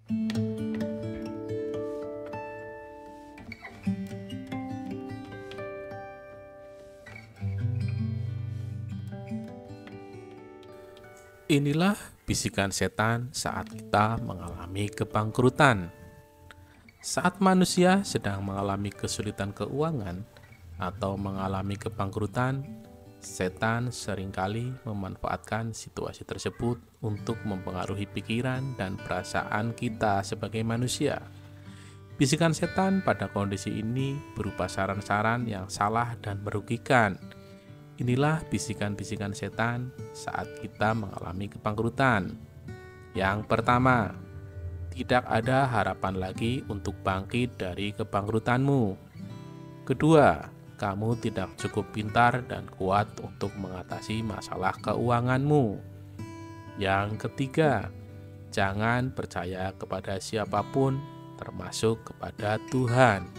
Inilah bisikan setan saat kita mengalami kebangkrutan. Saat manusia sedang mengalami kesulitan keuangan atau mengalami kebangkrutan, setan seringkali memanfaatkan situasi tersebut untuk mempengaruhi pikiran dan perasaan kita sebagai manusia. Bisikan setan pada kondisi ini berupa saran-saran yang salah dan merugikan. Inilah bisikan-bisikan setan saat kita mengalami kebangkrutan. Yang pertama, tidak ada harapan lagi untuk bangkit dari kebangkrutanmu. Kedua, kamu tidak cukup pintar dan kuat untuk mengatasi masalah keuanganmu. Yang ketiga, jangan percaya kepada siapapun, termasuk kepada Tuhan.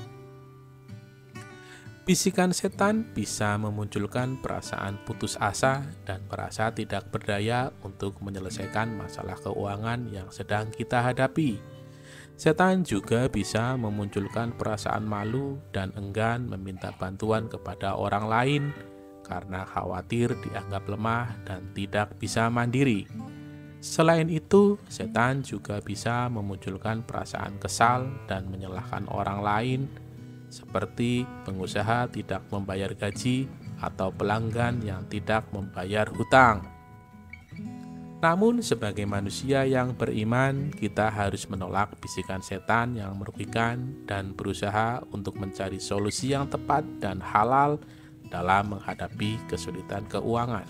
Bisikan setan bisa memunculkan perasaan putus asa dan merasa tidak berdaya untuk menyelesaikan masalah keuangan yang sedang kita hadapi. Setan juga bisa memunculkan perasaan malu dan enggan meminta bantuan kepada orang lain karena khawatir dianggap lemah dan tidak bisa mandiri. Selain itu, setan juga bisa memunculkan perasaan kesal dan menyalahkan orang lain, seperti pengusaha tidak membayar gaji atau pelanggan yang tidak membayar hutang. Namun sebagai manusia yang beriman, kita harus menolak bisikan setan yang merugikan dan berusaha untuk mencari solusi yang tepat dan halal dalam menghadapi kesulitan keuangan.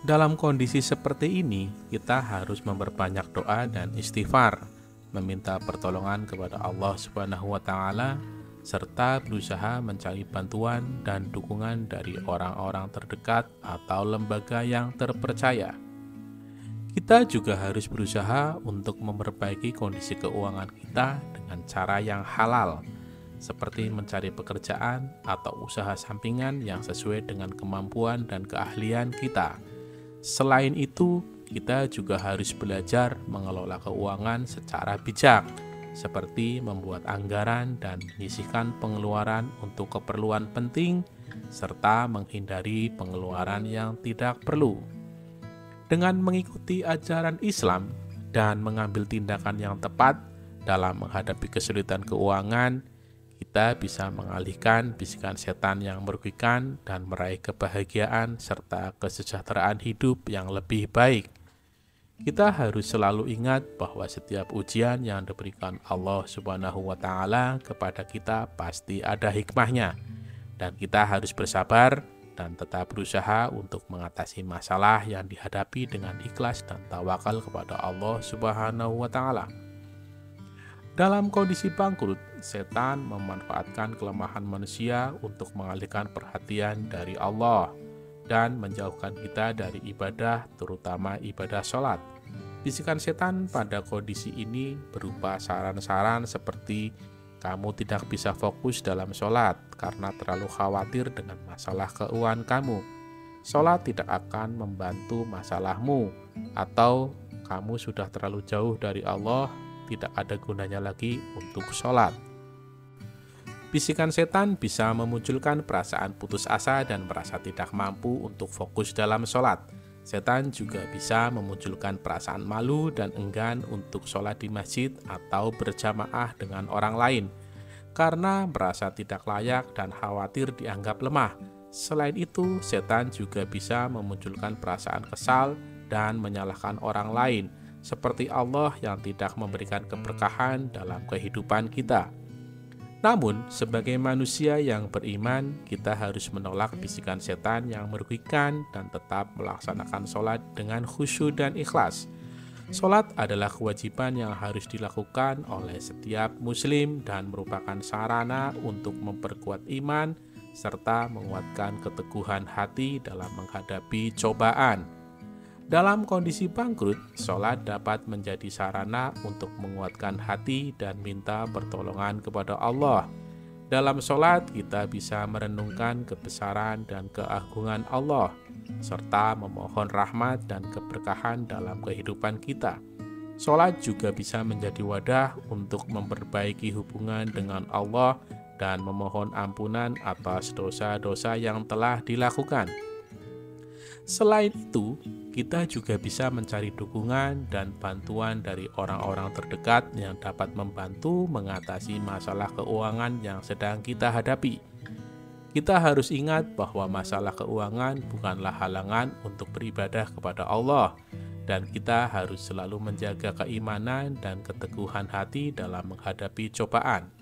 Dalam kondisi seperti ini, kita harus memperbanyak doa dan istighfar, meminta pertolongan kepada Allah Subhanahu wa Ta'ala, serta berusaha mencari bantuan dan dukungan dari orang-orang terdekat atau lembaga yang terpercaya. Kita juga harus berusaha untuk memperbaiki kondisi keuangan kita dengan cara yang halal, seperti mencari pekerjaan atau usaha sampingan yang sesuai dengan kemampuan dan keahlian kita. Selain itu, kita juga harus belajar mengelola keuangan secara bijak, seperti membuat anggaran dan menyisihkan pengeluaran untuk keperluan penting, serta menghindari pengeluaran yang tidak perlu. Dengan mengikuti ajaran Islam dan mengambil tindakan yang tepat dalam menghadapi kesulitan keuangan, kita bisa mengalihkan bisikan setan yang merugikan dan meraih kebahagiaan serta kesejahteraan hidup yang lebih baik. Kita harus selalu ingat bahwa setiap ujian yang diberikan Allah Subhanahu wa Ta'ala kepada kita pasti ada hikmahnya, dan kita harus bersabar dan tetap berusaha untuk mengatasi masalah yang dihadapi dengan ikhlas dan tawakal kepada Allah Subhanahu wa Ta'ala. Dalam kondisi bangkrut, setan memanfaatkan kelemahan manusia untuk mengalihkan perhatian dari Allah dan menjauhkan kita dari ibadah, terutama ibadah sholat. Bisikan setan pada kondisi ini berupa saran-saran seperti kamu tidak bisa fokus dalam sholat karena terlalu khawatir dengan masalah keuangan kamu. Sholat tidak akan membantu masalahmu, atau kamu sudah terlalu jauh dari Allah, tidak ada gunanya lagi untuk sholat. Bisikan setan bisa memunculkan perasaan putus asa dan merasa tidak mampu untuk fokus dalam sholat. Setan juga bisa memunculkan perasaan malu dan enggan untuk sholat di masjid atau berjamaah dengan orang lain, karena merasa tidak layak dan khawatir dianggap lemah. Selain itu, setan juga bisa memunculkan perasaan kesal dan menyalahkan orang lain, seperti Allah yang tidak memberikan keberkahan dalam kehidupan kita. Namun, sebagai manusia yang beriman, kita harus menolak bisikan setan yang merugikan dan tetap melaksanakan sholat dengan khusyuk dan ikhlas. Sholat adalah kewajiban yang harus dilakukan oleh setiap muslim dan merupakan sarana untuk memperkuat iman serta menguatkan keteguhan hati dalam menghadapi cobaan. Dalam kondisi bangkrut, sholat dapat menjadi sarana untuk menguatkan hati dan minta pertolongan kepada Allah. Dalam sholat, kita bisa merenungkan kebesaran dan keagungan Allah, serta memohon rahmat dan keberkahan dalam kehidupan kita. Sholat juga bisa menjadi wadah untuk memperbaiki hubungan dengan Allah dan memohon ampunan atas dosa-dosa yang telah dilakukan. Selain itu, kita juga bisa mencari dukungan dan bantuan dari orang-orang terdekat yang dapat membantu mengatasi masalah keuangan yang sedang kita hadapi. Kita harus ingat bahwa masalah keuangan bukanlah halangan untuk beribadah kepada Allah, dan kita harus selalu menjaga keimanan dan keteguhan hati dalam menghadapi cobaan.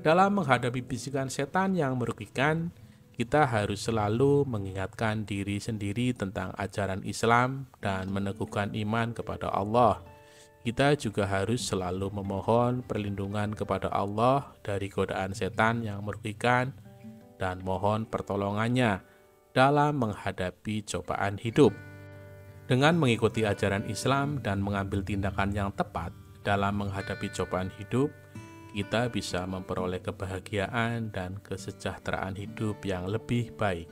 Dalam menghadapi bisikan setan yang merugikan, kita harus selalu mengingatkan diri sendiri tentang ajaran Islam dan meneguhkan iman kepada Allah. Kita juga harus selalu memohon perlindungan kepada Allah dari godaan setan yang merugikan dan mohon pertolongannya dalam menghadapi cobaan hidup. Dengan mengikuti ajaran Islam dan mengambil tindakan yang tepat dalam menghadapi cobaan hidup, kita bisa memperoleh kebahagiaan dan kesejahteraan hidup yang lebih baik.